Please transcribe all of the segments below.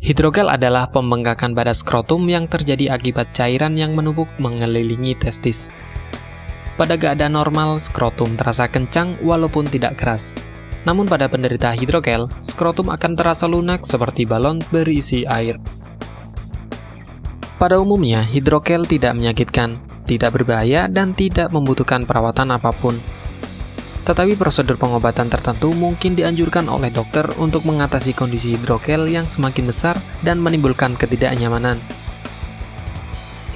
Hidrogel adalah pembengkakan pada skrotum yang terjadi akibat cairan yang menumpuk mengelilingi testis. Pada keadaan normal, skrotum terasa kencang walaupun tidak keras. Namun pada penderita hidrogel, skrotum akan terasa lunak seperti balon berisi air. Pada umumnya, hidrogel tidak menyakitkan, tidak berbahaya, dan tidak membutuhkan perawatan apapun. Tetapi prosedur pengobatan tertentu mungkin dianjurkan oleh dokter untuk mengatasi kondisi hidrogel yang semakin besar dan menimbulkan ketidaknyamanan.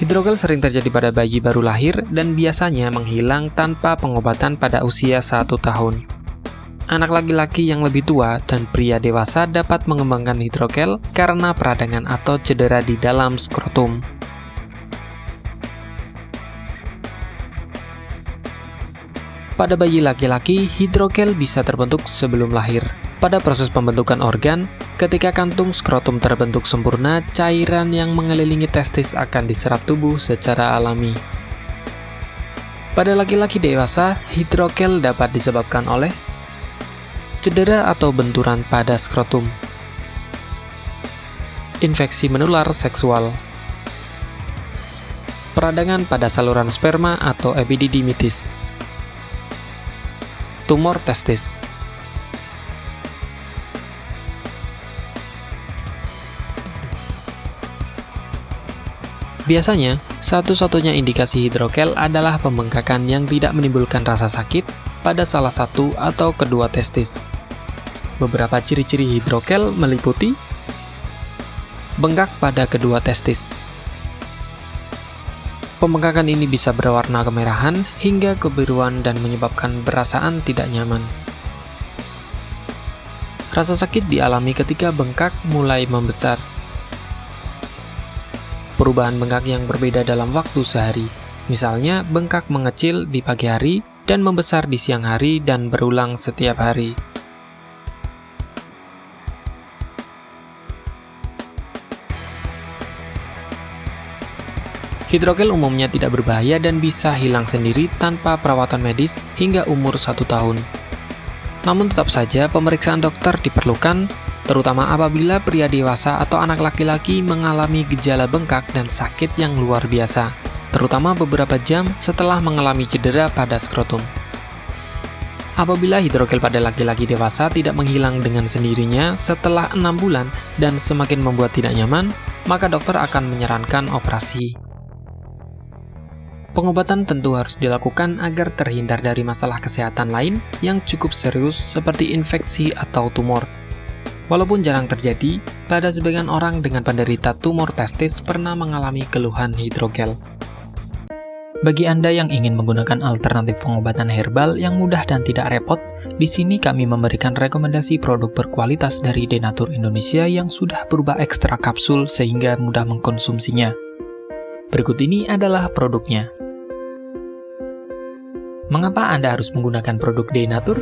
Hidrogel sering terjadi pada bayi baru lahir dan biasanya menghilang tanpa pengobatan pada usia 1 tahun. Anak laki-laki yang lebih tua dan pria dewasa dapat mengembangkan hidrogel karena peradangan atau cedera di dalam skrotum. Pada bayi laki-laki, hidrogel bisa terbentuk sebelum lahir. Pada proses pembentukan organ, ketika kantung skrotum terbentuk sempurna, cairan yang mengelilingi testis akan diserap tubuh secara alami. Pada laki-laki dewasa, hidrogel dapat disebabkan oleh cedera atau benturan pada skrotum, infeksi menular seksual, peradangan pada saluran sperma atau epididymitis, tumor testis. Biasanya, satu-satunya indikasi hidrogel adalah pembengkakan yang tidak menimbulkan rasa sakit pada salah satu atau kedua testis. Beberapa ciri-ciri hidrogel meliputi bengkak pada kedua testis. Pembengkakan ini bisa berwarna kemerahan hingga kebiruan dan menyebabkan perasaan tidak nyaman. Rasa sakit dialami ketika bengkak mulai membesar. Perubahan bengkak yang berbeda dalam waktu sehari. Misalnya, bengkak mengecil di pagi hari dan membesar di siang hari dan berulang setiap hari. Hidrogel umumnya tidak berbahaya dan bisa hilang sendiri tanpa perawatan medis hingga umur 1 tahun. Namun tetap saja pemeriksaan dokter diperlukan, terutama apabila pria dewasa atau anak laki-laki mengalami gejala bengkak dan sakit yang luar biasa, terutama beberapa jam setelah mengalami cedera pada skrotum. Apabila hidrogel pada laki-laki dewasa tidak menghilang dengan sendirinya setelah 6 bulan dan semakin membuat tidak nyaman, maka dokter akan menyarankan operasi. Pengobatan tentu harus dilakukan agar terhindar dari masalah kesehatan lain yang cukup serius seperti infeksi atau tumor. Walaupun jarang terjadi, pada sebagian orang dengan penderita tumor testis pernah mengalami keluhan hidrogel. Bagi Anda yang ingin menggunakan alternatif pengobatan herbal yang mudah dan tidak repot, di sini kami memberikan rekomendasi produk berkualitas dari Denatur Indonesia yang sudah berubah ekstra kapsul sehingga mudah mengkonsumsinya. Berikut ini adalah produknya. Mengapa Anda harus menggunakan produk Denatur?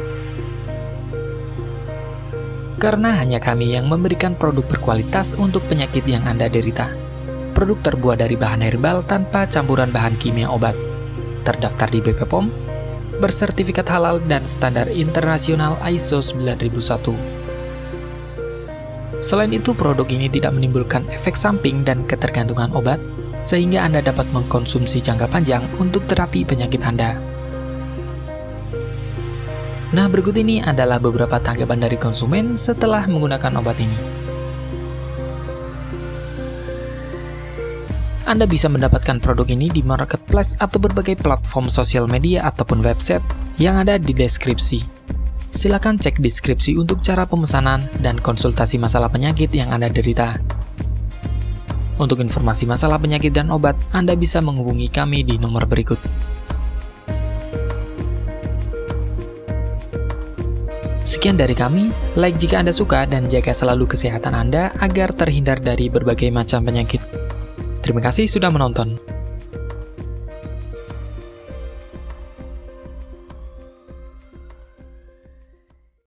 Karena hanya kami yang memberikan produk berkualitas untuk penyakit yang Anda derita. Produk terbuat dari bahan herbal tanpa campuran bahan kimia obat. Terdaftar di BP POM, bersertifikat halal dan standar internasional ISO 9001. Selain itu, produk ini tidak menimbulkan efek samping dan ketergantungan obat, sehingga Anda dapat mengkonsumsi jangka panjang untuk terapi penyakit Anda. Nah, berikut ini adalah beberapa tanggapan dari konsumen setelah menggunakan obat ini. Anda bisa mendapatkan produk ini di marketplace atau berbagai platform sosial media ataupun website yang ada di deskripsi. Silakan cek deskripsi untuk cara pemesanan dan konsultasi masalah penyakit yang Anda derita. Untuk informasi masalah penyakit dan obat, Anda bisa menghubungi kami di nomor berikut. Sekian dari kami, like jika Anda suka dan jaga selalu kesehatan Anda agar terhindar dari berbagai macam penyakit. Terima kasih sudah menonton.